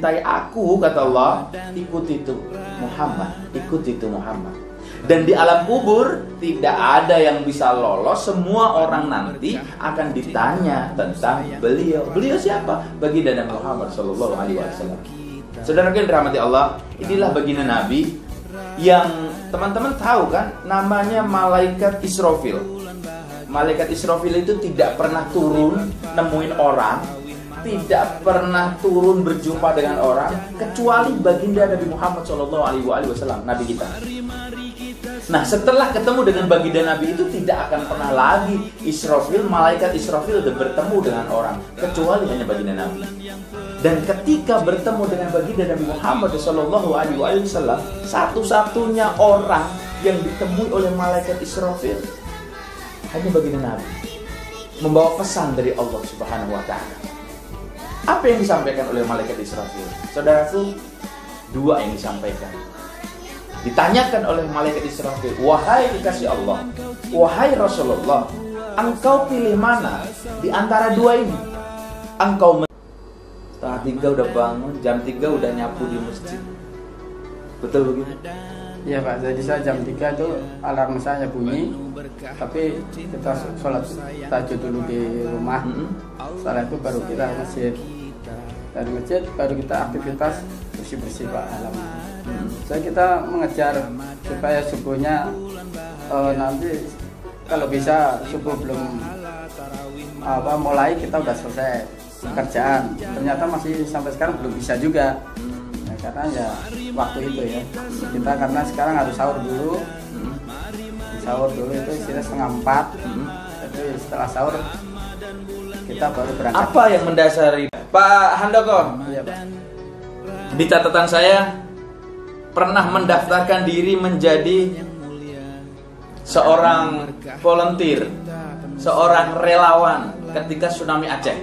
mencintai aku, kata Allah, ikuti itu Muhammad, ikuti itu Muhammad. Dan di alam kubur tidak ada yang bisa lolos. Semua orang nanti akan ditanya tentang beliau. Beliau siapa? Baginda Nabi Muhammad Sallallahu Alaihi Wasallam. Saudara yang dirahmati Allah, inilah baginda Nabi yang teman-teman tahu kan, namanya malaikat Israfil. Malaikat Israfil itu tidak pernah turun nemuin orang, tidak pernah turun berjumpa dengan orang kecuali baginda Nabi Muhammad SAW, Nabi kita. Nah, setelah ketemu dengan baginda Nabi itu tidak akan pernah lagi Israfil, malaikat Israfil bertemu dengan orang kecuali hanya baginda Nabi. Dan ketika bertemu dengan baginda Nabi Muhammad SAW, satu-satunya orang yang ditemui oleh malaikat Israfil hanya baginda Nabi, membawa pesan dari Allah Subhanahu wa Ta'ala. Apa yang disampaikan oleh malaikat Israfil? Saudaraku, dua yang disampaikan. Ditanyakan oleh malaikat Israfil, wahai kekasih Allah, wahai Rasulullah, engkau pilih mana di antara dua ini? Engkau setengah 3 udah bangun, jam 3 udah nyapu di masjid. Betul begitu? Iya Pak, jadi saya jam 3 itu alarm saya bunyi, tapi kita sholat tahajud dulu di rumah. Setelah itu baru kita ke masjid. Dari masjid baru kita aktivitas bersih-bersih Pak, alhamdulillah. Jadi kita mengejar supaya subuhnya nanti kalau bisa subuh belum mulai kita udah selesai pekerjaan. Ternyata masih sampai sekarang belum bisa juga. Karena ya waktu itu ya kita, karena sekarang harus sahur dulu. Sahur dulu itu sekitar 3:30. Jadi setelah sahur kita baru berangkat. Apa yang mendasari Pak Handoko? Iya, Pak. Di catatan saya pernah mendaftarkan diri menjadi seorang volunteer, seorang relawan ketika tsunami Aceh.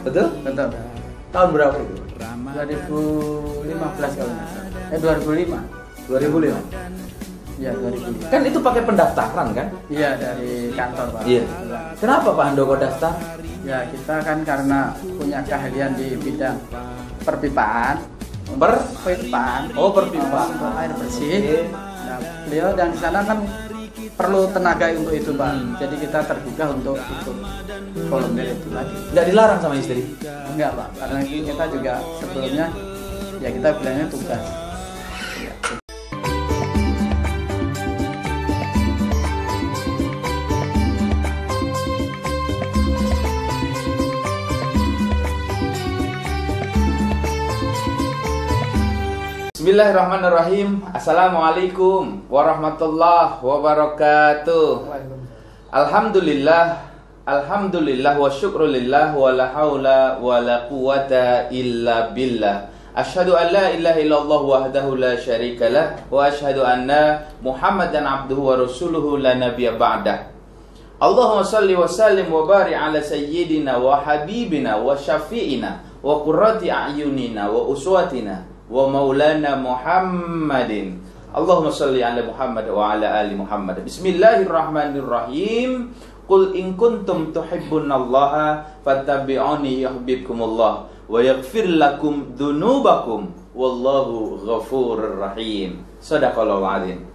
Betul? Betul. Tahun berapa itu? 2015 kalau nggak salah. 2005. Iya, 2005. Kan itu pakai pendaftaran kan? Iya, dari kantor Pak. Iya. Kenapa Pak Handoko daftar? Ya kita kan karena punya keahlian di bidang perpipaan. Perpipaan. Oh, perpipaan. Untuk air bersih. Nah, beliau dan di sana kan perlu tenaga untuk itu Pak. Jadi kita tergugah untuk ikut volunteer itu lagi. Nggak dilarang sama istri? Enggak Pak, karena kita juga sebelumnya ya kita bilangnya tugas. Bismillahirrahmanirrahim. Assalamualaikum warahmatullahi wabarakatuh. Alhamdulillah, alhamdulillah wa syukrulillah wa la haula wa la quwata illa billah. Asyhadu an la ilaha illallah wahdahu la syarikalah wa asyhadu anna Muhammadan abduhu wa rasuluhu la nabiyya ba'dah. Allahumma salli wa sallim wa barik ala sayyidina wa habibina wa syafi'ina wa qurrati a'yunina wa uswatina wa maulana Muhammadin. Allahumma salli ala Muhammad wa ala ali Muhammad. Bismillahirrahmanirrahim. Qul in kuntum tuhibbunallaha fattabi'uni yuhibbukumullah wa yaghfir lakum dzunubakum wallahu ghafurur rahim. Shadaqallahu adzim.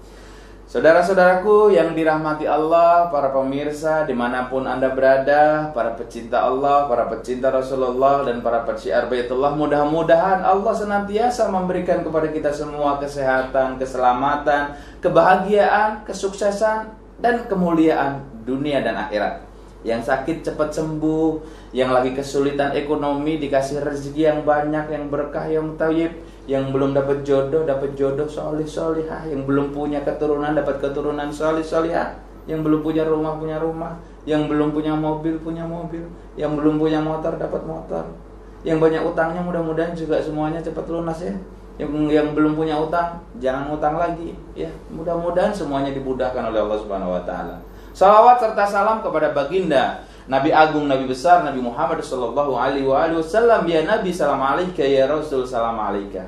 Saudara-saudaraku yang dirahmati Allah, para pemirsa dimanapun Anda berada, para pecinta Allah, para pecinta Rasulullah, dan para peziarah Baitullah, mudah-mudahan Allah senantiasa memberikan kepada kita semua kesehatan, keselamatan, kebahagiaan, kesuksesan, dan kemuliaan dunia dan akhirat. Yang sakit cepat sembuh, yang lagi kesulitan ekonomi dikasih rezeki yang banyak, yang berkah, yang thayyib, yang belum dapat jodoh solih solihah, yang belum punya keturunan dapat keturunan solih solihah, yang belum punya rumah punya rumah, yang belum punya mobil punya mobil, yang belum punya motor dapat motor, yang banyak utangnya mudah-mudahan juga semuanya cepat lunas ya. Yang belum punya utang jangan utang lagi ya, mudah-mudahan semuanya dimudahkan oleh Allah Subhanahu wa taala. Salawat serta salam kepada baginda Nabi Agung, Nabi besar, Nabi Muhammad sallallahu alaihi wasallam. Ya Nabi, salam alaika, ya Rasul, salam alaika.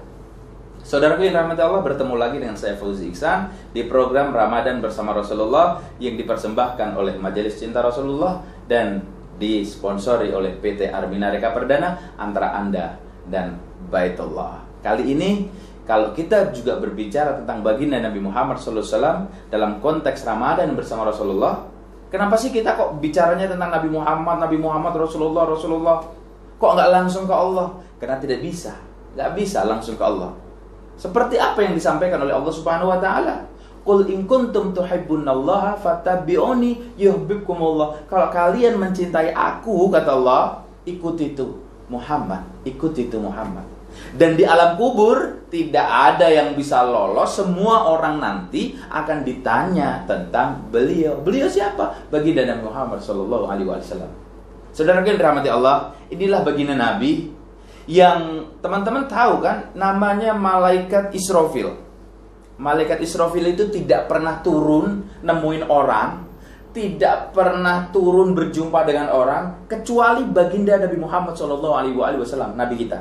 Saudaraku yang rahmat Allah, bertemu lagi dengan saya Fauzi Iksan di program Ramadan bersama Rasulullah yang dipersembahkan oleh Majelis Cinta Rasulullah dan disponsori oleh PT Arminareka Perdana antara Anda dan Baitullah. Kali ini kalau kita juga berbicara tentang baginda Nabi Muhammad SAW dalam konteks Ramadan bersama Rasulullah, kenapa sih kita kok bicaranya tentang Nabi Muhammad, Rasulullah? Kok nggak langsung ke Allah? Karena tidak bisa, nggak bisa langsung ke Allah. Seperti apa yang disampaikan oleh Allah Subhanahu Wa Taala. Qul in kuntum tuhibbunallaha fattabi'uni yuhibbukumullah. Kalau kalian mencintai aku, kata Allah, ikuti itu Muhammad, ikuti itu Muhammad. Dan di alam kubur tidak ada yang bisa lolos. Semua orang nanti akan ditanya tentang beliau. Beliau siapa? Baginda Nabi Muhammad sallallahu alaihi wasallam. Saudara yang dirahmati Allah, inilah baginda Nabi yang teman-teman tahu kan, namanya malaikat Israfil. Malaikat Israfil itu tidak pernah turun nemuin orang, tidak pernah turun berjumpa dengan orang kecuali baginda Nabi Muhammad sallallahu alaihi wasallam, Nabi kita.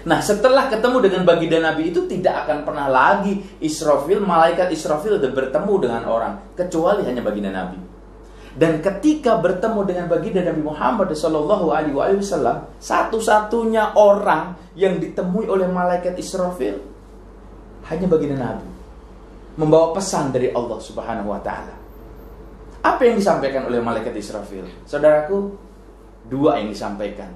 Nah, setelah ketemu dengan baginda Nabi itu tidak akan pernah lagi malaikat Israfil bertemu dengan orang kecuali hanya baginda Nabi. Dan ketika bertemu dengan baginda Nabi Muhammad sallallahu alaihi wasallam, satu-satunya orang yang ditemui oleh malaikat Israfil hanya baginda Nabi, membawa pesan dari Allah Subhanahu wa taala. Apa yang disampaikan oleh malaikat Israfil? Saudaraku, dua yang disampaikan.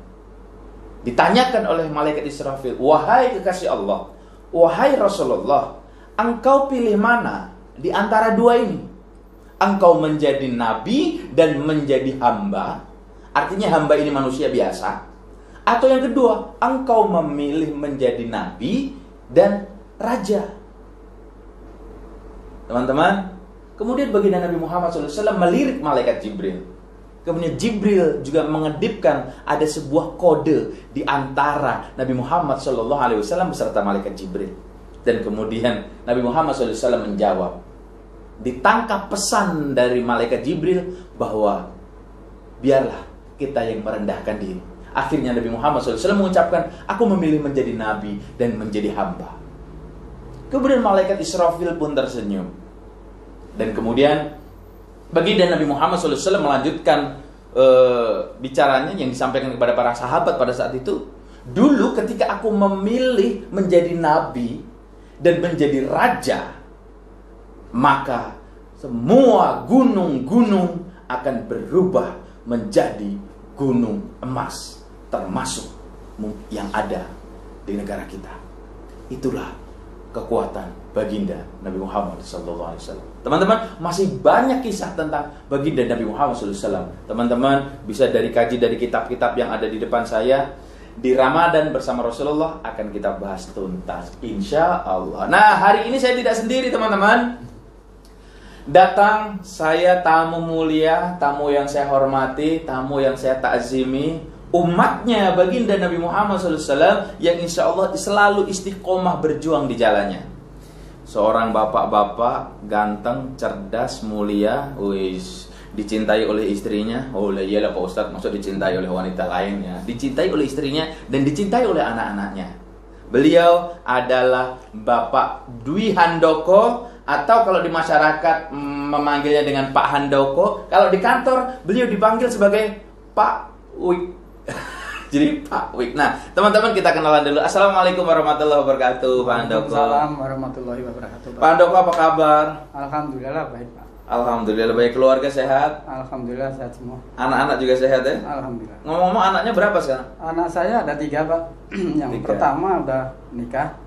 Ditanyakan oleh malaikat Israfil, wahai kekasih Allah, wahai Rasulullah, engkau pilih mana di antara dua ini? Engkau menjadi nabi dan menjadi hamba, artinya hamba ini manusia biasa, atau yang kedua, engkau memilih menjadi nabi dan raja. Teman-teman, kemudian baginda Nabi Muhammad SAW melirik malaikat Jibril. Kemudian Jibril juga mengedipkan ada sebuah kode di antara Nabi Muhammad SAW beserta malaikat Jibril. Dan kemudian Nabi Muhammad SAW menjawab. Ditangkap pesan dari malaikat Jibril bahwa biarlah kita yang merendahkan diri. Akhirnya Nabi Muhammad SAW mengucapkan, aku memilih menjadi nabi dan menjadi hamba. Kemudian malaikat Israfil pun tersenyum. Dan kemudian baginda Nabi Muhammad SAW melanjutkan bicaranya yang disampaikan kepada para sahabat pada saat itu. Dulu ketika aku memilih menjadi nabi dan menjadi raja, maka semua gunung-gunung akan berubah menjadi gunung emas, termasuk yang ada di negara kita. Itulah kekuatan baginda Nabi Muhammad SAW. Teman-teman, masih banyak kisah tentang baginda Nabi Muhammad SAW. Teman-teman bisa kaji dari kitab-kitab yang ada di depan saya. Di Ramadan bersama Rasulullah akan kita bahas tuntas, insya Allah. Nah, hari ini saya tidak sendiri, teman-teman. Datang saya tamu mulia, tamu yang saya hormati, tamu yang saya takzimi, umatnya baginda Nabi Muhammad SAW yang insya Allah selalu istiqomah berjuang di jalannya. Seorang bapak-bapak ganteng, cerdas, mulia, dicintai oleh istrinya. Oh iyalah Pak Ustadz, maksud dicintai oleh wanita lain ya. Dicintai oleh istrinya dan dicintai oleh anak-anaknya. Beliau adalah Bapak Dwi Handoko, atau kalau di masyarakat memanggilnya dengan Pak Handoko. Kalau di kantor beliau dipanggil sebagai Pak Wik. Jadi Pak Wik. Nah, teman-teman kita kenalan dulu. Assalamualaikum warahmatullahi wabarakatuh, Pak Handoko. Waalaikumsalam warahmatullahi wabarakatuh. Pak Handoko, apa kabar? Alhamdulillah baik, Pak. Alhamdulillah baik. Keluarga sehat? Alhamdulillah sehat semua. Anak-anak juga sehat ya? Alhamdulillah. Ngomong-ngomong, anaknya berapa sekarang? Anak saya ada 3, Pak. Yang 3. pertama udah nikah.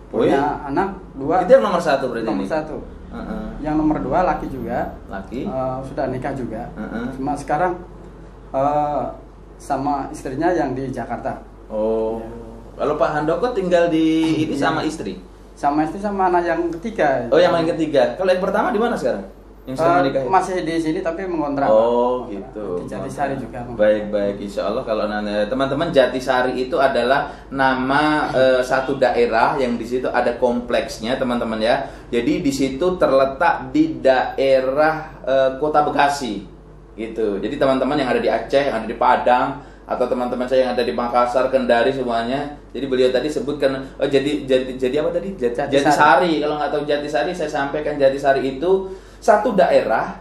Oh, Punya iya? anak 2. Itu yang nomor 1 berarti Nomor ini? 1. Yang nomor 2 laki juga. Laki? Sudah nikah juga. Cuma sekarang sama istrinya yang di Jakarta. Oh. Kalau Pak Handoko tinggal di ini sama istri? Sama istri sama anak yang ketiga. Oh, yang ketiga. Kalau yang pertama di mana sekarang? Yang sudah menikah? Masih di sini tapi mengontrak. Oh, gitu. Di Jatisari juga. Baik. Insya Allah kalau teman-teman, Jatisari itu adalah nama satu daerah yang di situ ada kompleksnya, teman-teman ya. Jadi di situ terletak di daerah Kota Bekasi. Gitu. Jadi teman-teman yang ada di Aceh, yang ada di Padang, atau teman-teman saya yang ada di Makassar, Kendari semuanya. Jadi beliau tadi sebutkan jadi apa tadi? Jatisari. Kalau nggak tahu Jatisari, saya sampaikan Jatisari itu satu daerah,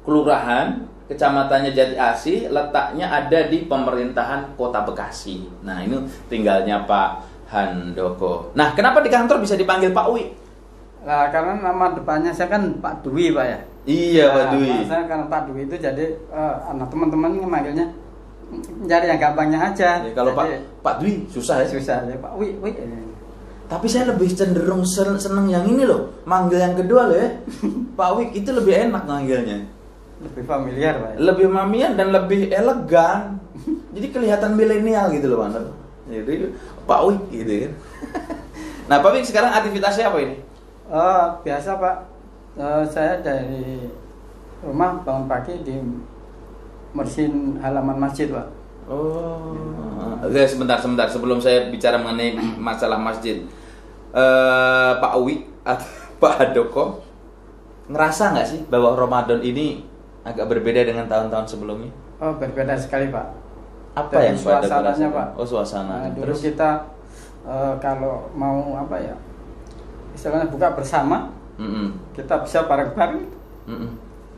kelurahan, kecamatannya Jati Asih, letaknya ada di pemerintahan Kota Bekasi. Nah, ini tinggalnya Pak Handoko. Nah, kenapa di kantor bisa dipanggil Pak Wi? Nah, karena nama depannya saya kan Pak Dwi, Pak ya. Iya, Pak Dwi. Saya karena Pak Dwi itu jadi anak teman-teman memanggilnya cari yang gampangnya aja. Ya, kalau jadi, Pak Dwi susah ya? Susah ya, Pak Wi. Tapi saya lebih cenderung seneng yang ini loh, manggil yang kedua loh ya. Pak Wi itu lebih enak manggilnya. Lebih familiar, Pak. Lebih familiar dan lebih elegan. Jadi kelihatan milenial gitu loh, Pak. Jadi Pak Wi gitu kan. Nah, Pak Wi sekarang aktivitasnya apa ini? Biasa, Pak. Saya dari rumah bangun pagi di bersihin halaman masjid, Pak. Oh, oke, sebentar sebelum saya bicara mengenai masalah masjid, Pak Wi atau Pak Handoko ngerasa nggak sih bahwa Ramadan ini agak berbeda dengan tahun-tahun sebelumnya? Oh, berbeda sekali, Pak. Apa dari yang suasananya, Pak? Oh, suasana. Dulu kita kalau mau apa ya, istilahnya buka bersama, kita bisa bareng-bareng.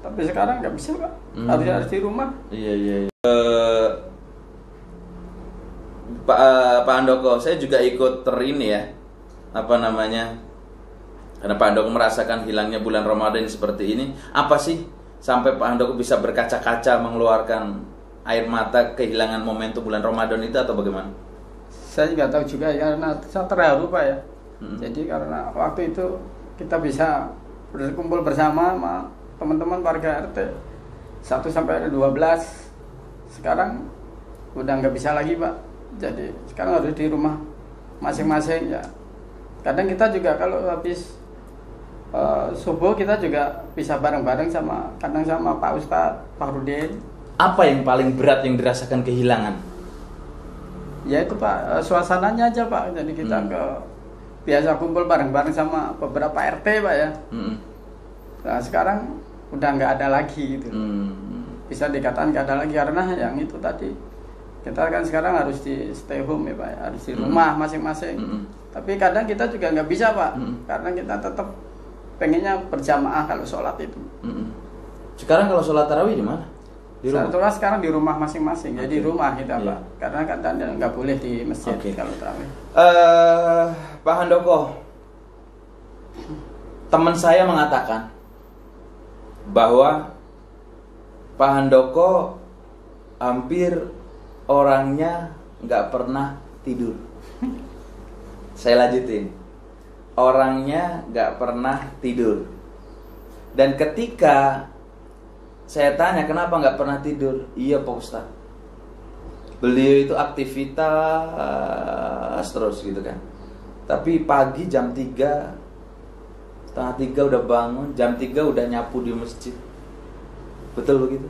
Tapi sekarang nggak bisa, Pak. Harus di rumah. Iya. Pak Handoko, saya juga ikut ini ya, apa namanya? Karena Pak Handoko merasakan hilangnya bulan Ramadan seperti ini. Apa sih sampai Pak Handoko bisa berkaca-kaca mengeluarkan air mata kehilangan momentum bulan Ramadan itu atau bagaimana? Saya juga tahu juga ya, karena saya terharu, Pak ya. Jadi karena waktu itu kita bisa berkumpul bersama sama teman-teman warga RT 1 sampai 12. Sekarang udah nggak bisa lagi, Pak. Jadi sekarang harus di rumah masing-masing ya. Kadang kita juga kalau habis subuh kita juga bisa bareng-bareng kadang sama Pak Ustadz Fahrudin. Apa yang paling berat yang dirasakan kehilangan? Ya itu, Pak, suasananya aja, Pak. Jadi kita biasa kumpul bareng-bareng sama beberapa RT, Pak ya. Nah sekarang udah nggak ada lagi gitu. Bisa dikatakan nggak ada lagi karena yang itu tadi, kita kan sekarang harus di stay home ya, Pak, harus di rumah masing-masing. Tapi kadang kita juga nggak bisa, Pak, karena kita tetap pengennya berjamaah kalau sholat itu. Sekarang kalau sholat tarawih di mana? Di rumah? Sekarang di rumah masing-masing. Jadi di rumah kita, Pak, karena kadang nggak boleh di masjid kalau tarawih. Pak Handoko, teman saya mengatakan bahwa Pak Handoko hampir orangnya nggak pernah tidur. Saya lanjutin, orangnya nggak pernah tidur. Dan ketika saya tanya kenapa nggak pernah tidur, iya Pak Ustadz, beliau itu aktivitas terus gitu kan. Tapi pagi jam 3, setengah 3 udah bangun, jam 3 udah nyapu di masjid. Betul begitu?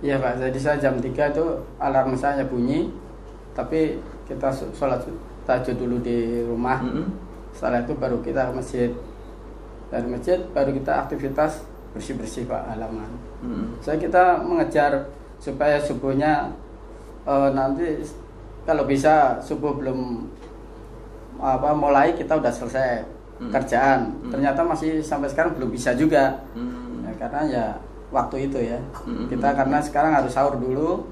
Iya, Pak, jadi saya jam 3 itu alarm saya bunyi. Tapi kita sholat tahajud dulu di rumah. Setelah itu baru kita ke masjid. Dari masjid baru kita aktivitas bersih-bersih, Pak, halaman. Kita mengejar supaya subuhnya nanti kalau bisa subuh belum mulai kita udah selesai kerjaan. Ternyata masih sampai sekarang belum bisa juga. Ya, karena ya waktu itu ya. Kita karena sekarang harus sahur dulu.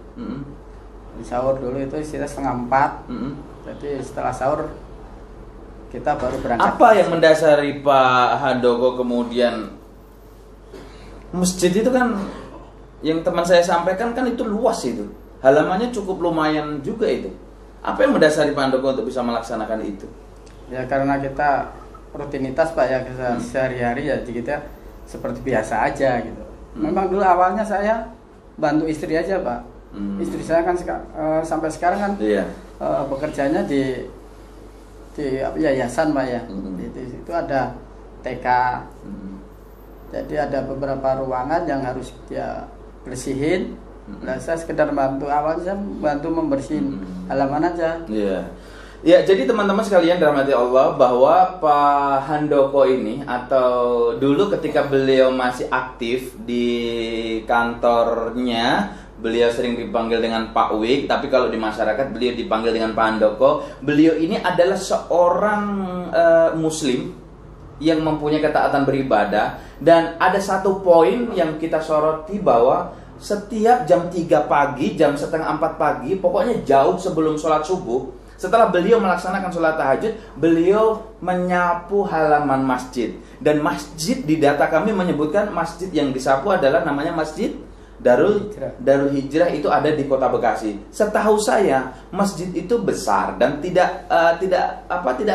Sahur dulu itu sekitar 3:30. Jadi setelah sahur kita baru berangkat. Apa yang mendasari Pak Handoko kemudian masjid itu kan yang teman saya sampaikan kan itu luas itu. Halamannya cukup lumayan juga itu. Apa yang mendasari Pak Handoko untuk bisa melaksanakan itu? Ya karena kita rutinitas, Pak, ya, kita sehari-hari ya kita seperti biasa aja gitu. Memang dulu awalnya saya bantu istri aja, Pak. Istri saya kan sampai sekarang kan bekerjanya di yayasan, Pak ya. Itu ada TK. Jadi ada beberapa ruangan yang harus dia bersihin. Nah, saya sekedar bantu, awalnya saya bantu membersihin halaman aja. Ya, jadi teman-teman sekalian dirahmati Allah, bahwa Pak Handoko ini atau dulu ketika beliau masih aktif di kantornya, beliau sering dipanggil dengan Pak Wik, tapi kalau di masyarakat beliau dipanggil dengan Pak Handoko. Beliau ini adalah seorang muslim yang mempunyai ketaatan beribadah, dan ada satu poin yang kita soroti bahwa setiap jam 3 pagi, jam setengah 4 pagi, pokoknya jauh sebelum sholat subuh, setelah beliau melaksanakan sholat tahajud, beliau menyapu halaman masjid. Dan masjid di data kami menyebutkan masjid yang disapu adalah namanya Masjid Darul Hijrah, itu ada di Kota Bekasi. Setahu saya masjid itu besar dan tidak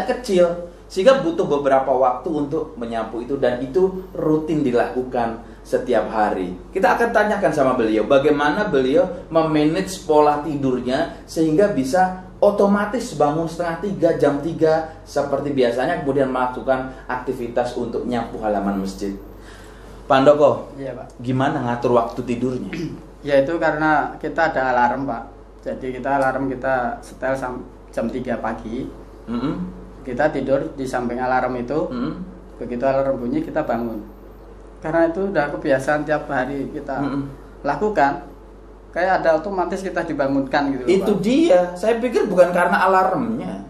kecil, sehingga butuh beberapa waktu untuk menyapu itu, dan itu rutin dilakukan setiap hari. Kita akan tanyakan sama beliau bagaimana beliau memanage pola tidurnya sehingga bisa otomatis bangun setengah 3, jam 3 seperti biasanya, kemudian melakukan aktivitas untuk nyapu halaman masjid. Pak Handoko, Iya, Pak. gimana ngatur waktu tidurnya? Ya itu karena kita ada alarm, Pak. Jadi alarm kita setel jam 3 pagi. Kita tidur di samping alarm itu. Begitu alarm bunyi kita bangun. Karena itu udah kebiasaan tiap hari kita lakukan. Kayak ada otomatis kita dibangunkan gitu loh, Itu Pak. dia. Saya pikir bukan karena alarmnya.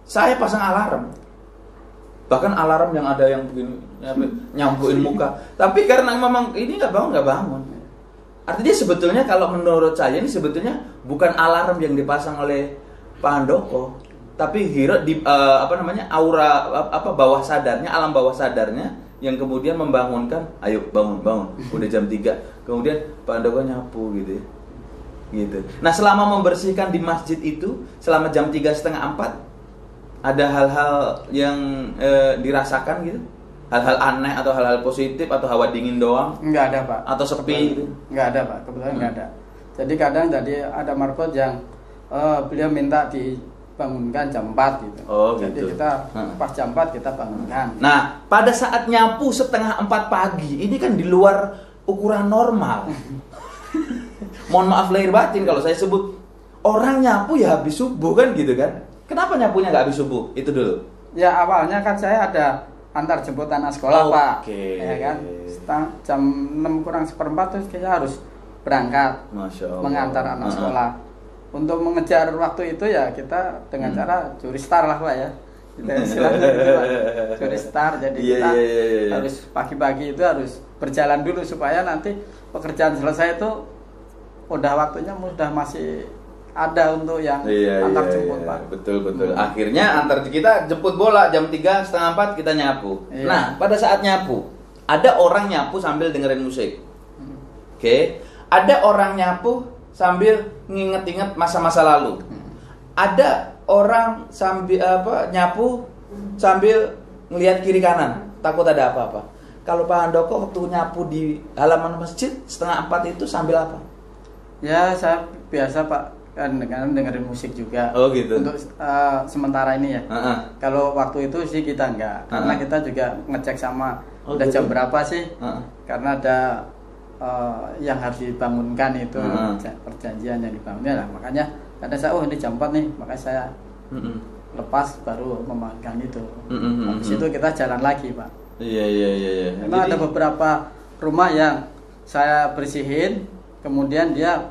Saya pasang alarm. Bahkan alarm yang ada yang begini nyampuin muka. Tapi karena memang ini nggak bangun. Artinya sebetulnya kalau menurut saya ini sebetulnya bukan alarm yang dipasang oleh Pak Handoko, tapi aura bawah sadarnya, alam bawah sadarnya yang kemudian membangunkan, ayo bangun, udah jam 3. Kemudian Pak Handoko nyapu gitu. Nah, selama membersihkan di masjid itu selama jam 3:30-4 ada hal-hal yang dirasakan gitu? Hal-hal aneh atau hal-hal positif atau hawa dingin doang? Enggak ada, Pak. Atau sepi gitu? Enggak ada, Pak. Kebetulan enggak ada. Jadi kadang tadi ada marbot yang beliau minta dibangunkan jam 4 gitu. Oh, jadi gitu. kita pas jam 4 kita bangunkan. Nah, pada saat nyapu setengah 4 pagi, ini kan di luar ukuran normal. Mohon maaf lahir batin kalau saya sebut, orang nyapu ya habis subuh kan gitu kan. Kenapa nyapunya nggak habis subuh? Itu dulu. Ya awalnya kan saya ada antar jemput anak sekolah, Pak. Ya kan. Jam 6:45 terus kita harus berangkat. Masya Allah. Mengantar anak sekolah. Untuk mengejar waktu itu ya kita dengan cara curi star lah, Pak ya. Kita istilahnya gitu, Pak. Curi star. Jadi kita harus pagi-pagi itu harus berjalan dulu supaya nanti pekerjaan selesai itu udah waktunya udah masih ada untuk yang antar jemput, Pak. Betul. Akhirnya antar kita jemput bola jam 3:30-4 kita nyapu. Nah, pada saat nyapu ada orang nyapu sambil dengerin musik. Oke. Ada orang nyapu sambil nginget-inget masa-masa lalu. Ada orang sambil nyapu sambil ngelihat kiri kanan, takut ada apa-apa. Kalau Pak Handoko waktu nyapu di halaman masjid 3:30 itu sambil apa? Ya, saya biasa, Pak, kan dengerin musik juga. Oh gitu. Untuk sementara ini ya. Kalau waktu itu sih kita enggak, karena kita juga ngecek sama udah jam berapa sih. Karena ada yang harus dibangunkan itu perjanjian yang dibangunnya lah. Makanya kadang saya ini jam 4 nih, makanya saya lepas baru membangunkan itu. Habis itu kita jalan lagi, Pak. Iya. Karena ada beberapa rumah yang saya bersihin, kemudian dia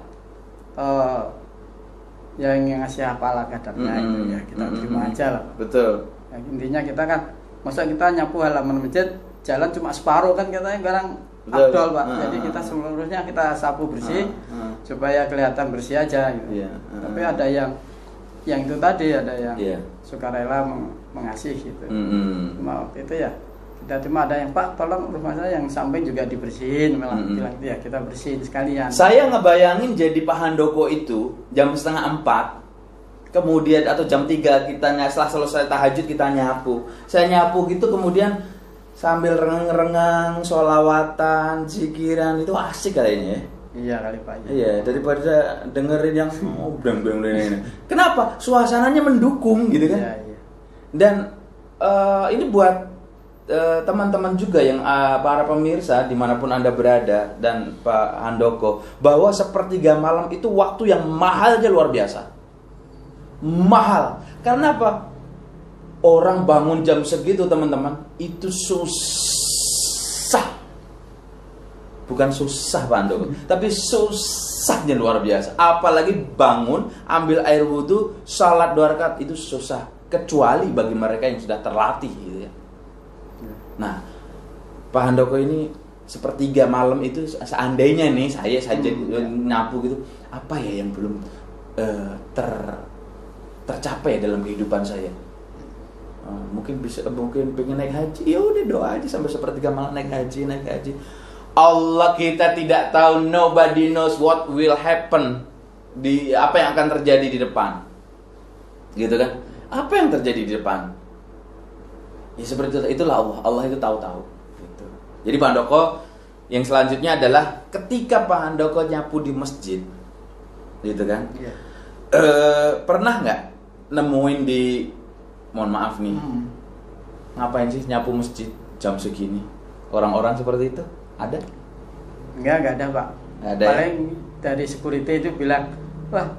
yang ngasih apalah kadarnya itu ya kita terima aja lah. Betul. Ya, intinya kita kan masa kita nyapu halaman masjid jalan cuma separuh kan katanya barang abdol, Pak. Jadi kita seluruhnya kita sapu bersih supaya kelihatan bersih aja gitu. Tapi ada yang itu tadi ada yang sukarela mengasih gitu. Cuma waktu itu ya kita cuma ada yang, Pak, tolong rumah saya yang samping juga dibersihin, malah bilang ya kita bersihin sekalian. Saya ngebayangin jadi Pak Handoko itu jam 3:30 kemudian atau jam 3 kita setelah selesai tahajud kita nyapu. Saya nyapu gitu kemudian sambil rengang-rengang, sholawatan, zikiran, itu asik kayaknya ya. Iya kali, Pak. Iya, daripada dengerin yang blang-blang ini. Kenapa? Suasananya mendukung gitu kan? Iya. Dan ini buat teman-teman juga yang para pemirsa dimanapun Anda berada dan Pak Handoko, bahwa sepertiga malam itu waktu yang mahalnya luar biasa. Mahal. Karena apa? Orang bangun jam segitu, teman-teman, itu susah. Bukan susah, Pak Handoko, tapi susahnya luar biasa. Apalagi bangun, ambil air wudhu, salat 2 rakaat, itu susah. Kecuali bagi mereka yang sudah terlatih gitu ya. Nah, Pak Handoko ini sepertiga malam itu seandainya nih saya saja nyapu gitu, apa ya yang belum tercapai dalam kehidupan saya? Mungkin pengen naik haji, ya udah doa aja sampai sepertiga malam naik haji. Allah kita tidak tahu, nobody knows what will happen, di apa yang akan terjadi di depan, gitu kan? Apa yang terjadi di depan? Ya seperti itulah Allah itu tahu. Gitu. Jadi Pak Handoko yang selanjutnya adalah ketika Pak Handoko nyapu di masjid, gitu kan? Yeah. Pernah nggak nemuin di, mohon maaf nih, ngapain sih nyapu masjid jam segini? Orang-orang seperti itu ada? Enggak ada Pak. Ada. Paling ya? Dari security itu bilang, wah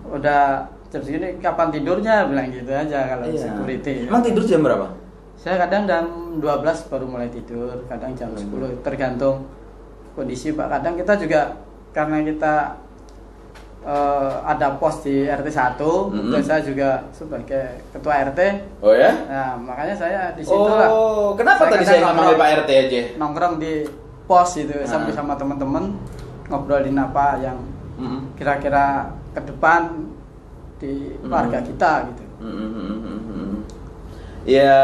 udah jam segini kapan tidurnya, bilang gitu aja kalau security. Emang tidur jam berapa? Saya kadang jam 12 baru mulai tidur, kadang jam 10, tergantung kondisi Pak. Kadang kita juga karena kita ada pos di RT 1, saya juga sebagai ketua RT. Oh ya? Nah, makanya saya di situ lah. Oh, kenapa tadi saya nggak manggil Pak RT aja? Nongkrong di pos itu sampai sama teman-teman ngobrolin apa yang kira-kira ke depan di warga kita gitu. Ya,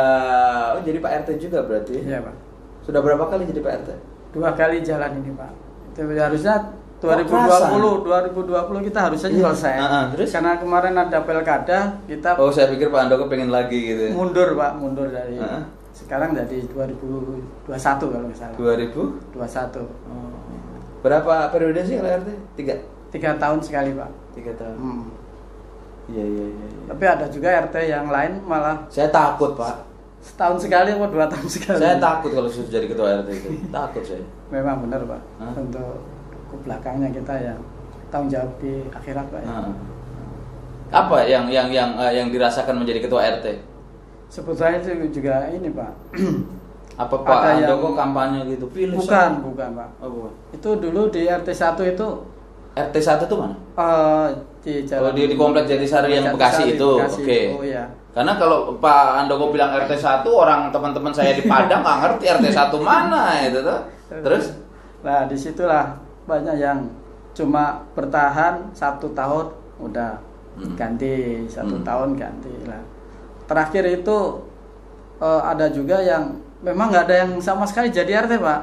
jadi Pak RT juga berarti? Iya Pak. Sudah berapa kali jadi Pak RT? 2 kali jalan ini Pak. Itu harusnya 2020 kita harusnya selesai. Terus? Karena kemarin ada pilkada, kita. Oh, saya pikir Pak Handoko pengen lagi gitu. Mundur Pak, mundur dari. Sekarang jadi 2021 kalau nggak salah. 2021. Oh. Berapa periode sih kalau RT? 3 tahun sekali Pak. 3 tahun. Iya. Tapi ada juga RT yang lain malah. Saya takut Pak. Setahun sekali atau 2 tahun sekali. Saya takut kalau sudah jadi ketua RT itu. Takut saya. Memang benar Pak. Untuk ke belakangnya kita yang tanggung jawab di akhirat Pak. Apa yang dirasakan menjadi ketua RT? Sebetulnya itu juga ini Pak. Apa Pak Handoko kampanye gitu? Pilih bukan Pak. Oh, bukan. Itu dulu di RT 1 itu. RT 1 itu mana? Di jalan. Di komplek Jatisari yang Bekasi itu. Oke. Oh iya. Karena kalau Pak Handoko bilang RT 1, orang teman-teman saya di Padang nggak ngerti RT 1 mana itu tuh. Terus? Nah, disitulah banyak yang cuma bertahan 1 tahun udah ganti, 1 tahun ganti lah. Terakhir itu ada juga yang memang nggak ada yang sama sekali jadi RT Pak.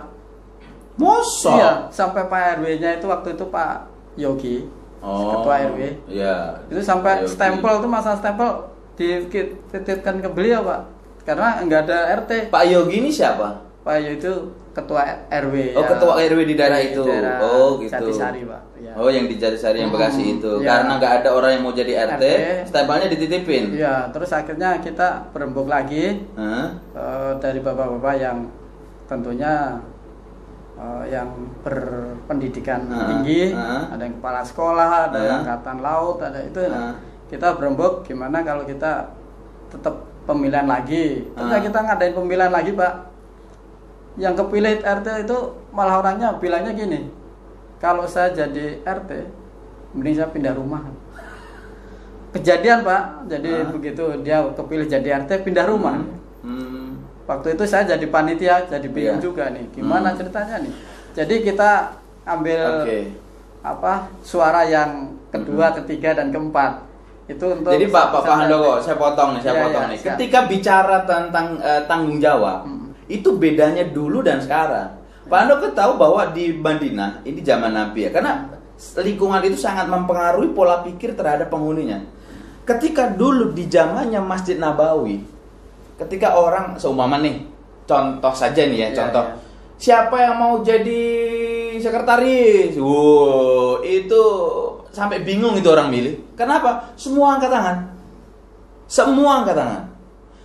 Masa? Iya, sampai Pak RW-nya itu waktu itu Pak Yogi, ketua RW. Iya. Itu sampai stempel tuh, masa stempel dititipkan ke beliau Pak. Karena nggak ada RT. Pak Yogi ini siapa? Pak Yogi itu ketua RW. Oh, ya. Ketua RW di daerah itu. Oh, gitu. Jatisari Pak. Ya. Oh, yang di Jatisari yang Bekasi itu. Ya. Karena nggak ada orang yang mau jadi RT. Stempelnya dititipin. Iya, terus akhirnya kita berembuk lagi dari bapak-bapak yang tentunya yang berpendidikan tinggi, ada yang kepala sekolah, ada yang angkatan laut, ada itu. Kita berembuk gimana kalau kita tetap pemilihan lagi. Ternyata kita ngadain pemilihan lagi Pak. Yang kepilih RT itu malah orangnya bilangnya gini, kalau saya jadi RT mending saya pindah rumah. Kejadian Pak, jadi begitu dia kepilih jadi RT pindah rumah. Waktu itu saya jadi panitia, jadi bingung juga nih, gimana ceritanya nih. Jadi kita ambil suara yang kedua, ketiga dan keempat. Itu untuk. Jadi Pak Handoko, saya potong nih. Siap. Ketika bicara tentang tanggung jawab, itu bedanya dulu dan sekarang. Pak Handoko tahu bahwa di Madinah ini zaman Nabi ya, karena lingkungan itu sangat mempengaruhi pola pikir terhadap penghuninya. Ketika dulu di zamannya Masjid Nabawi, ketika orang seumpama nih, contoh saja nih ya, siapa yang mau jadi sekretaris? Wow, itu sampai bingung itu orang milih. Kenapa? Semua angkat tangan.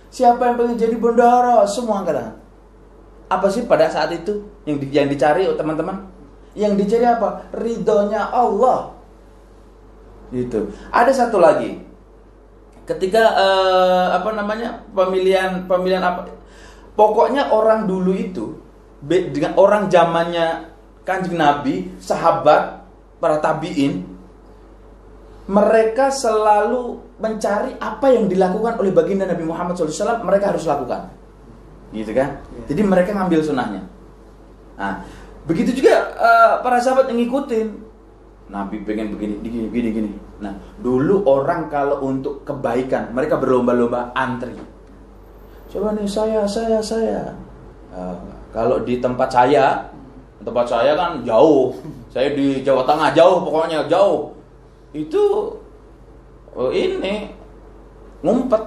Siapa yang pengen jadi bendahara? Semua angkat tangan. Apa sih pada saat itu yang dicari teman-teman? Yang dicari apa? Ridhonya Allah. Gitu. Ada satu lagi. Ketika pemilihan apa? Pokoknya orang dulu itu dengan orang zamannya Kanjeng Nabi, sahabat, para tabiin, mereka selalu mencari apa yang dilakukan oleh baginda Nabi Muhammad SAW, mereka harus lakukan, gitu kan? Jadi mereka ngambil sunnahnya. Nah, begitu juga para sahabat yang ngikutin. Nabi pengen begini, gini. Nah, dulu orang kalau untuk kebaikan, mereka berlomba-lomba antri. Coba nih saya. Kalau di tempat saya kan jauh. Saya di Jawa Tengah jauh, pokoknya jauh. Itu ini ngumpet.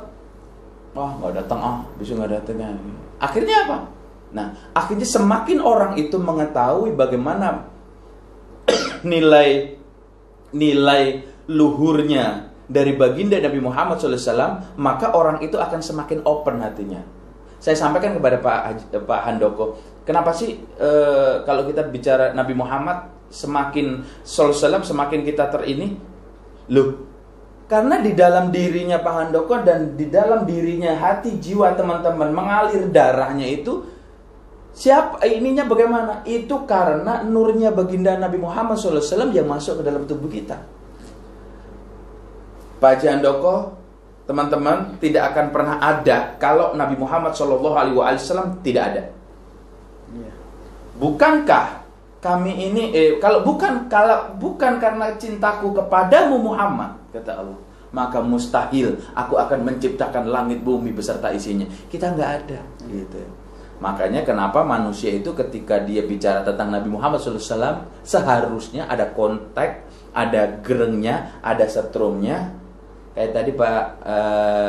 Wah, nggak datang bisa nggak datangnya. Akhirnya apa? Nah, akhirnya semakin orang itu mengetahui bagaimana nilai luhurnya dari baginda Nabi Muhammad SAW, maka orang itu akan semakin open hatinya. Saya sampaikan kepada Pak Handoko, kenapa sih kalau kita bicara Nabi Muhammad semakin SAW semakin kita terini? Loh, karena di dalam dirinya Pak Handoko dan di dalam dirinya hati jiwa teman-teman mengalir darahnya itu siapa ininya bagaimana? Itu karena nurnya baginda Nabi Muhammad SAW yang masuk ke dalam tubuh kita. Pak Haji Handoko, teman-teman, tidak akan pernah ada kalau Nabi Muhammad SAW tidak ada. Bukankah kami ini kalau bukan karena cintaku kepadamu Muhammad, kata Allah, maka mustahil aku akan menciptakan langit bumi beserta isinya. Kita nggak ada, gitu. Makanya kenapa manusia itu ketika dia bicara tentang Nabi Muhammad SAW seharusnya ada kontak, ada gerengnya, ada setrumnya. Kayak tadi Pak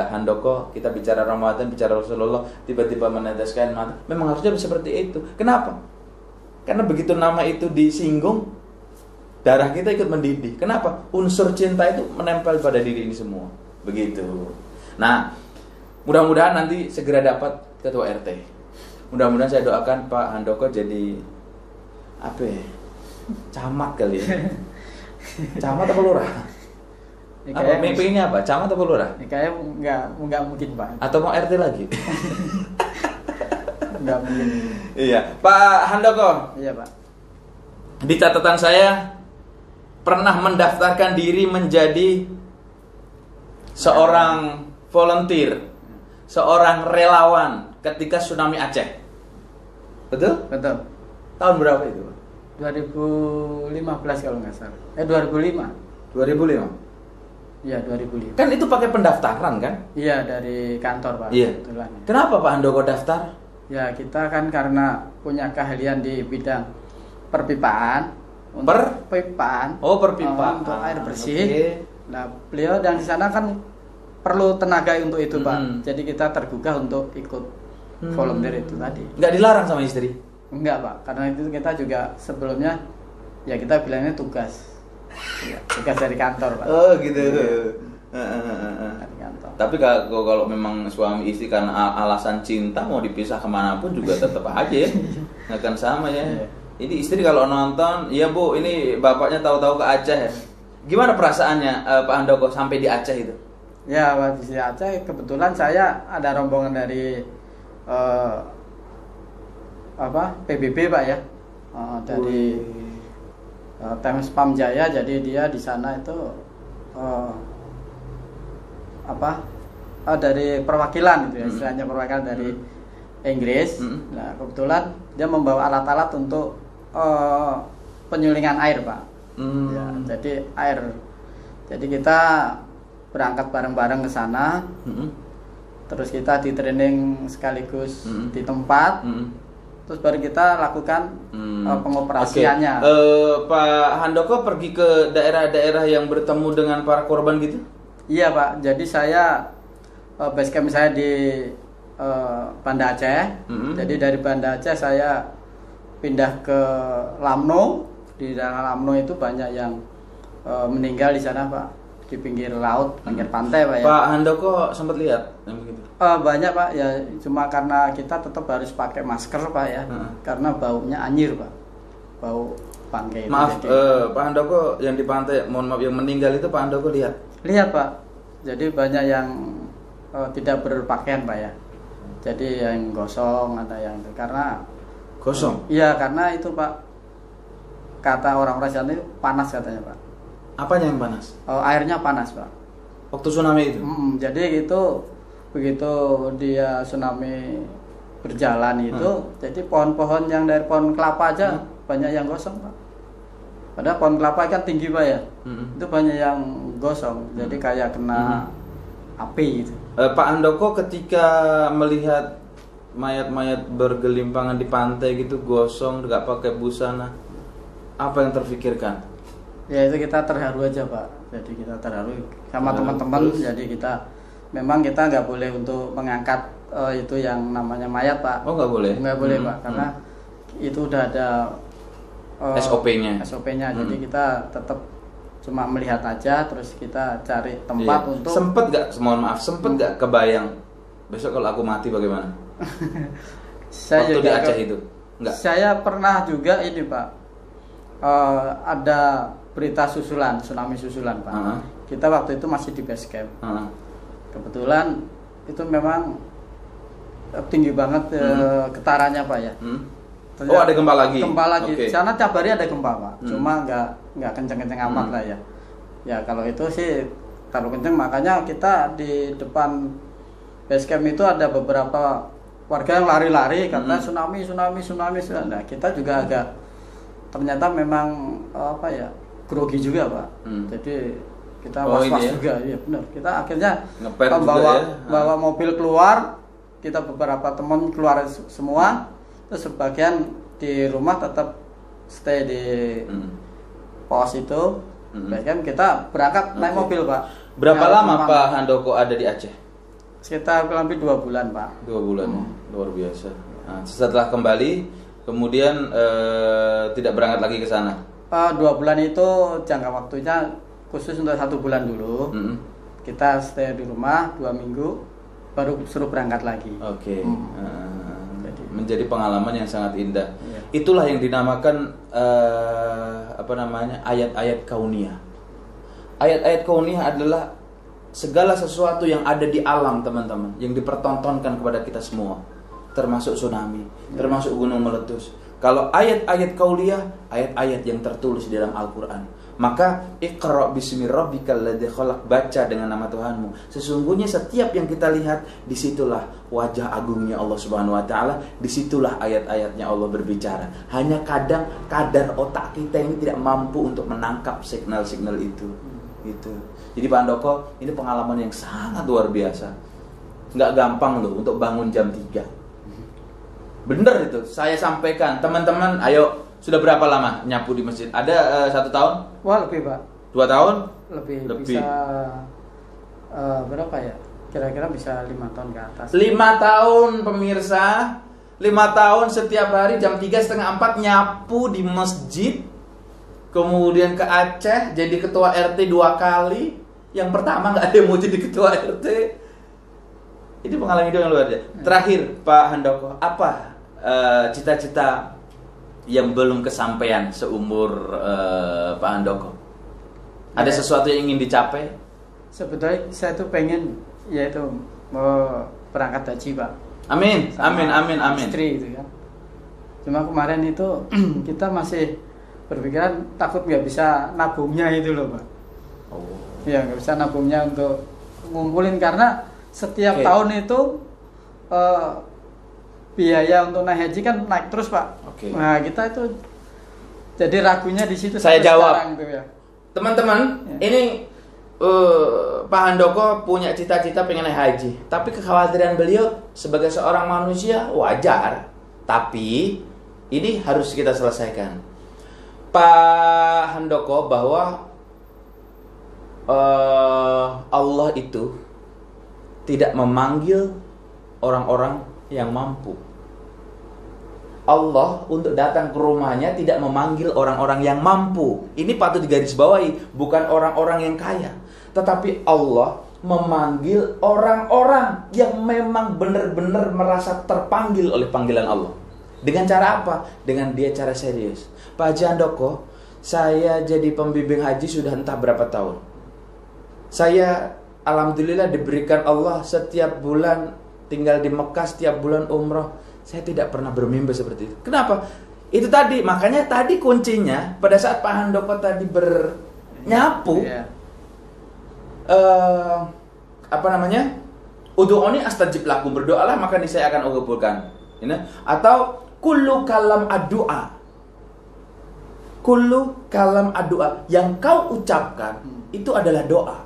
Handoko, kita bicara Ramadan, bicara Rasulullah, tiba-tiba meneteskan mata. Memang harusnya seperti itu. Kenapa? Karena begitu nama itu disinggung, darah kita ikut mendidih. Kenapa? Unsur cinta itu menempel pada diri ini semua. Begitu. Nah, mudah-mudahan nanti segera dapat ketua RT. Mudah-mudahan saya doakan Pak Handoko jadi apa ya? Camat kali ya. Camat apa lurah? Apa mimpinya apa? Camat apa lurah? Kayaknya enggak mungkin, Pak. Atau mau RT lagi? Enggak mungkin. Iya, Pak Handoko. Iya, Pak. Di catatan saya pernah mendaftarkan diri menjadi seorang volunteer, seorang relawan ketika tsunami Aceh. Betul? Betul. Tahun berapa itu, Pak? 2015 kalau nggak salah. 2005. 2005. Iya, 2005. Kan itu pakai pendaftaran kan? Iya, dari kantor, Pak. Iya. Kebetulan. Kenapa Pak Handoko daftar? Ya, kita kan karena punya keahlian di bidang perpipaan. Perpipaan. Oh, perpipaan. Untuk air bersih. Okay. Nah, beliau dan di sana kan perlu tenaga untuk itu, Pak. Jadi kita tergugah untuk ikut volunteer itu tadi. Nggak dilarang sama istri? Enggak, Pak. Karena itu kita juga sebelumnya ya kita bilangnya tugas. Ya, tugas dari kantor, Pak. Oh, gitu. Dari kantor. Tapi kalau memang suami istri karena alasan cinta mau dipisah kemanapun juga tetap aja ya. Nggak akan sama ya. Ini istri kalau nonton, ya Bu, ini bapaknya tahu-tahu ke Aceh. Gimana perasaannya Pak Handoko sampai di Aceh itu? Ya, waktu di Aceh kebetulan saya ada rombongan dari PBB, Pak ya, dari Temes Pamjaya. Jadi dia di sana itu dari perwakilan itu ya, istilahnya perwakilan dari Inggris. Nah, kebetulan dia membawa alat-alat untuk penyulingan air, Pak. Ya, jadi kita berangkat bareng-bareng ke sana. Terus kita di training sekaligus di tempat. Terus baru kita lakukan pengoperasiannya. Pak Handoko pergi ke daerah-daerah yang bertemu dengan para korban gitu? Iya, Pak. Jadi saya base camp saya di Banda Aceh. Jadi dari Banda Aceh saya pindah ke Lamno. Di daerah Lamno itu banyak yang meninggal di sana, Pak. Di pinggir laut, pinggir pantai, Pak ya. Pak Handoko sempat lihat yang begitu? Banyak, Pak. Ya cuma karena kita tetap harus pakai masker, Pak ya. Karena baunya anyir, Pak. Bau bangkai. Maaf, Pak Handoko yang di pantai, mohon maaf, yang meninggal itu Pak Handoko lihat? Lihat, Pak. Jadi banyak yang tidak berpakaian, Pak ya. Jadi yang gosong, ada yang itu karena gosong. Iya, karena itu, Pak. Kata orang-orang sana itu panas katanya, Pak. Apanya yang panas? Airnya panas, Pak. Waktu tsunami itu? Jadi itu begitu dia tsunami berjalan itu, jadi pohon-pohon yang dari pohon kelapa aja banyak yang gosong Pak. Padahal pohon kelapa kan tinggi Pak ya, itu banyak yang gosong, jadi kayak kena api gitu. Pak Handoko ketika melihat mayat-mayat bergelimpangan di pantai gitu gosong, nggak pakai busana, apa yang terfikirkan? Ya itu kita terharu aja Pak. Jadi kita terharu sama teman-teman. Jadi kita memang kita nggak boleh untuk mengangkat itu yang namanya mayat Pak. Oh nggak boleh? Nggak boleh Pak, karena itu udah ada SOP-nya. SOP-nya. Jadi kita tetap cuma melihat aja, terus kita cari tempat untuk. Sempet nggak? Mohon maaf, sempet nggak kebayang besok kalau aku mati bagaimana? Saya waktu juga di Aceh itu? Enggak. Saya pernah juga ini Pak. Ada berita susulan, tsunami susulan Pak. Kita waktu itu masih di base camp. Kebetulan itu memang tinggi banget getarannya Pak ya. Oh ada gempa lagi? Gempa lagi. Okay. Sana tiap hari ada gempa Pak. Cuma nggak kenceng-kenceng amat lah ya. Ya kalau itu sih terlalu kenceng, makanya kita di depan base camp itu ada beberapa warga yang lari-lari karena tsunami. Nah kita juga agak ternyata memang apa ya, grogi juga Pak. Jadi kita was-was juga, ya benar. Kita akhirnya bawa mobil keluar, kita beberapa teman keluar semua, terus sebagian di rumah tetap stay di pos itu. Bahkan kita berangkat naik mobil Pak. Berapa lama Pak Handoko ada di Aceh? Sekitar kurang lebih 2 bulan Pak. 2 bulan, luar biasa. Nah, setelah kembali, kemudian tidak berangkat lagi ke sana? 2 bulan itu jangka waktunya khusus untuk 1 bulan dulu. Kita stay di rumah 2 minggu, baru suruh berangkat lagi. Oke. Menjadi pengalaman yang sangat indah. Itulah yang dinamakan ayat-ayat kauniyah. Ayat-ayat kauniyah adalah segala sesuatu yang ada di alam teman-teman, yang dipertontonkan kepada kita semua, termasuk tsunami, termasuk gunung meletus. Kalau ayat-ayat kauliyah, ayat-ayat yang tertulis di dalam Al-Quran, maka Iqra bismi rabbikal ladzi khalaq, baca dengan nama Tuhanmu. Sesungguhnya setiap yang kita lihat, disitulah wajah agungnya Allah Subhanahu Wa Taala, disitulah ayat-ayatnya Allah berbicara. Hanya kadang kadar otak kita ini tidak mampu untuk menangkap signal-signal itu. Gitu. Jadi Pak Handoko, ini pengalaman yang sangat luar biasa. Nggak gampang loh untuk bangun jam 3. Bener itu, saya sampaikan. Teman-teman, ayo, sudah berapa lama nyapu di masjid? Ada 1 tahun? Wah lebih Pak. 2 tahun? Lebih. Bisa berapa ya? Kira-kira bisa 5 tahun ke atas. 5 tahun pemirsa. 5 tahun setiap hari jam 3:30 nyapu di masjid. Kemudian ke Aceh jadi ketua RT 2 kali. Yang pertama nggak ada yang mau jadi ketua RT. Ini pengalaman hidup yang luar biasa. Terakhir Pak Handoko, apa cita-cita yang belum kesampaian seumur Pak Handoko? Ada sesuatu yang ingin dicapai? Sebetulnya saya tuh pengen yaitu mau berangkat haji Pak. Amin, Sama amin. Istri itu kan. Cuma kemarin itu kita masih berpikiran takut nggak bisa nabungnya itu loh Pak. Ya nggak bisa nabungnya untuk ngumpulin, karena setiap tahun itu biaya untuk naik haji kan naik terus Pak. Nah kita itu jadi ragunya di situ. Saya jawab gitu ya. Teman-teman, ini Pak Handoko punya cita-cita pengen naik haji, tapi kekhawatiran beliau sebagai seorang manusia wajar, tapi ini harus kita selesaikan Pak Handoko, bahwa Allah itu tidak memanggil orang-orang yang mampu. Allah untuk datang ke rumahnya tidak memanggil orang-orang yang mampu. Ini patut digarisbawahi, bukan orang-orang yang kaya. Tetapi Allah memanggil orang-orang yang memang benar-benar merasa terpanggil oleh panggilan Allah. Dengan cara apa? Dengan dia cara serius. Pak Haji Handoko, saya jadi pembimbing haji sudah entah berapa tahun. Saya alhamdulillah diberikan Allah setiap bulan tinggal di Mekah, setiap bulan umroh. Saya tidak pernah bermimpi seperti itu. Kenapa? Itu tadi, makanya tadi kuncinya pada saat Pak Handoko tadi bernyapu, Udhu'uni astajib lakum, berdoalah maka saya akan kabulkan. Atau kullu kalam ad-du'a. Kullu kalam ad-du'a, yang kau ucapkan itu adalah doa.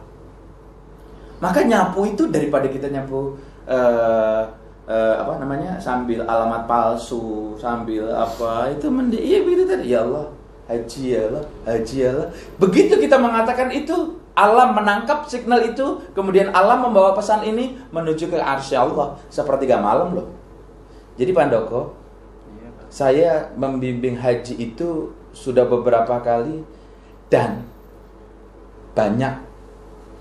Maka nyapu itu daripada kita nyapu sambil alamat palsu, sambil apa itu iya begitu tadi. Ya Allah, haji ya Allah, haji ya Allah. Begitu kita mengatakan itu, alam menangkap signal itu, kemudian alam membawa pesan ini menuju ke arsy Allah sepertiga malam loh. Jadi Pak Handoko, saya membimbing haji itu sudah beberapa kali, dan banyak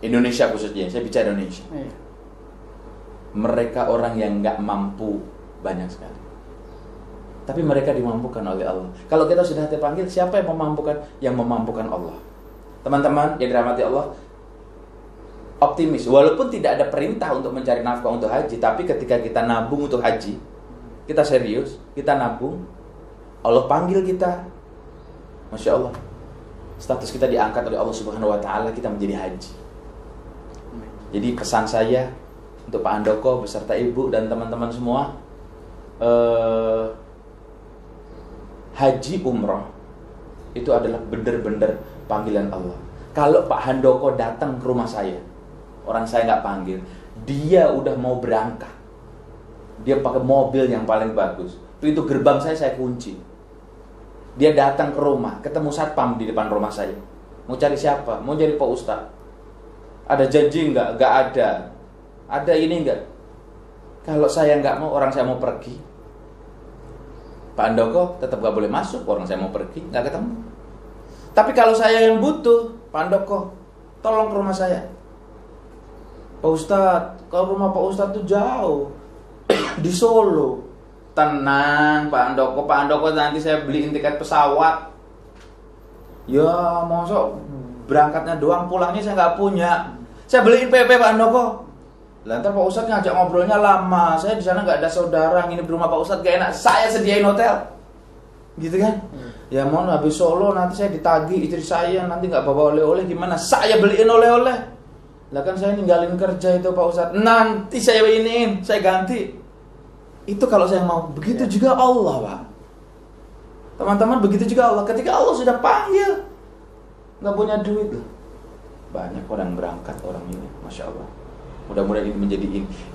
Indonesia khususnya, saya bicara Indonesia. Mereka orang yang nggak mampu banyak sekali, tapi mereka dimampukan oleh Allah. Kalau kita sudah terpanggil, siapa yang memampukan? Yang memampukan Allah. Teman-teman yang dirahmati Allah, optimis. Walaupun tidak ada perintah untuk mencari nafkah untuk haji, tapi ketika kita nabung untuk haji, kita serius, kita nabung, Allah panggil kita, Masya Allah, status kita diangkat oleh Allah Subhanahu Wa Taala, kita menjadi haji. Jadi pesan saya untuk Pak Handoko beserta Ibu dan teman-teman semua, haji umroh itu adalah benar-benar panggilan Allah. Kalau Pak Handoko datang ke rumah saya, orang saya nggak panggil, dia udah mau berangkat, dia pakai mobil yang paling bagus, pintu gerbang saya kunci, dia datang ke rumah, ketemu satpam di depan rumah saya, mau cari siapa? Mau cari Pak Ustadz. Ada janji nggak? Nggak ada. Ada ini nggak? Kalau saya nggak mau, orang saya mau pergi, Pak Handoko tetap nggak boleh masuk, orang saya mau pergi, nggak ketemu. Tapi kalau saya yang butuh, Pak Handoko, tolong ke rumah saya. Pak Ustadz, kalau rumah Pak Ustadz tuh jauh, di Solo. Tenang Pak Handoko, Pak Handoko nanti saya beliin tiket pesawat. Ya, masa berangkatnya doang, pulangnya saya nggak punya. Saya beliin PP Pak Handoko. Lantar Pak Ustadz ngajak ngobrolnya lama, saya di sana nggak ada saudara, nginep di rumah Pak Ustadz gak enak, saya sediain hotel. Gitu kan? Ya mohon habis Solo nanti saya ditagih istri saya, nanti nggak bawa oleh-oleh gimana? Saya beliin oleh-oleh. Lah kan saya ninggalin kerja itu Pak Ustadz. Nanti saya iniin, saya ganti. Itu kalau saya mau. Begitu juga Allah, Pak. Teman-teman, begitu juga Allah. Ketika Allah sudah panggil, nggak punya duit loh. Banyak orang berangkat orang ini, Masya Allah. Mudah-mudahan ini menjadi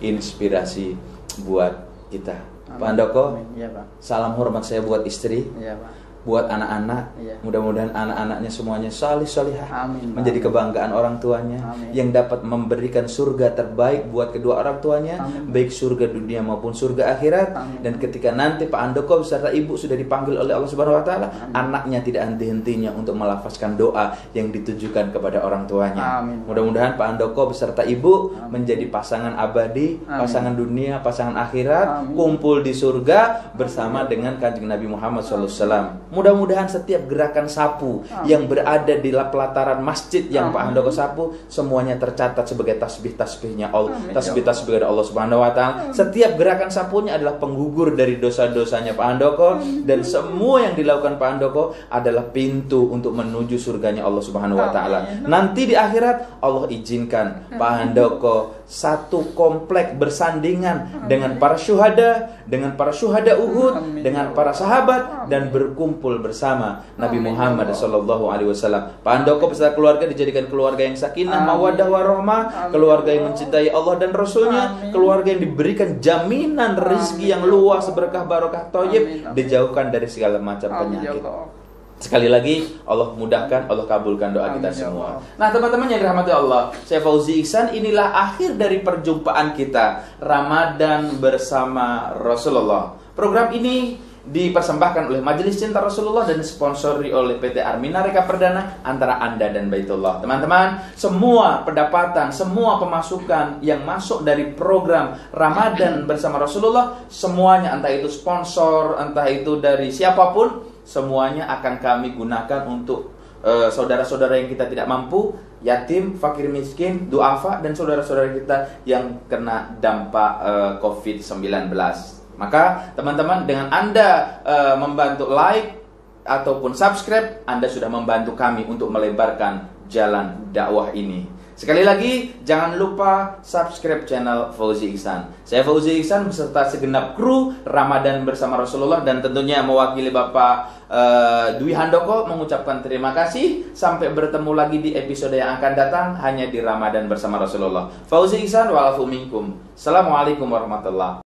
inspirasi buat kita. Amin. Pak Handoko, ya, Pak. Salam hormat saya buat istri, ya, Pak. Buat anak-anak, ya. Mudah-mudahan anak-anaknya semuanya salih salihah, menjadi kebanggaan orang tuanya. Amin. Yang dapat memberikan surga terbaik buat kedua orang tuanya. Amin. Baik surga dunia maupun surga akhirat. Amin. Dan ketika nanti Pak Handoko beserta Ibu sudah dipanggil oleh Allah Subhanahu Wa Taala, anaknya tidak henti-hentinya untuk melafazkan doa yang ditujukan kepada orang tuanya. Amin. Mudah-mudahan Pak Handoko beserta Ibu menjadi pasangan abadi, pasangan dunia, pasangan akhirat, kumpul di surga bersama dengan Kanjeng Nabi Muhammad SAW. Mudah-mudahan setiap gerakan sapu yang berada di pelataran masjid yang Pak Handoko sapu, semuanya tercatat sebagai tasbih-tasbihnya Allah, tasbih-tasbih dari Allah Subhanahu Wa Taala. Setiap gerakan sapunya adalah penggugur dari dosa-dosanya Pak Handoko, dan semua yang dilakukan Pak Handoko adalah pintu untuk menuju surganya Allah Subhanahu Wa Taala. Nanti di akhirat Allah izinkan Pak Handoko satu komplek bersandingan dengan para syuhada, dengan para syuhada Uhud, dengan para sahabat, dan berkumpul bersama Nabi Muhammad SAW. Pak Handoko beserta keluarga dijadikan keluarga yang sakinah, mawaddah warahmah, keluarga yang mencintai Allah dan Rasulnya, keluarga yang diberikan jaminan rezeki yang luas, berkah, barokah, thayyib, dijauhkan dari segala macam penyakit. Sekali lagi, Allah mudahkan, Allah kabulkan doa kita semua. Nah teman-teman yang dirahmati Allah, saya Fauzi Ihsan, inilah akhir dari perjumpaan kita Ramadan bersama Rasulullah. Program ini dipersembahkan oleh Majelis Cinta Rasulullah dan disponsori oleh PT Armina Reka Perdana antara Anda dan Baitullah. Teman-teman, semua pendapatan, semua pemasukan yang masuk dari program Ramadan bersama Rasulullah, semuanya entah itu sponsor, entah itu dari siapapun, semuanya akan kami gunakan untuk saudara-saudara yang kita tidak mampu, yatim, fakir miskin, duafa, dan saudara-saudara kita yang kena dampak COVID-19. Maka teman-teman, dengan Anda membantu like ataupun subscribe, Anda sudah membantu kami untuk melebarkan jalan dakwah ini. Sekali lagi, jangan lupa subscribe channel Fauzi Ihsan. Saya Fauzi Ihsan beserta segenap kru Ramadan bersama Rasulullah dan tentunya mewakili Bapak Dwi Handoko mengucapkan terima kasih. Sampai bertemu lagi di episode yang akan datang hanya di Ramadan bersama Rasulullah. Fauzi Ihsan wa'alafu minkum. Assalamualaikum warahmatullahi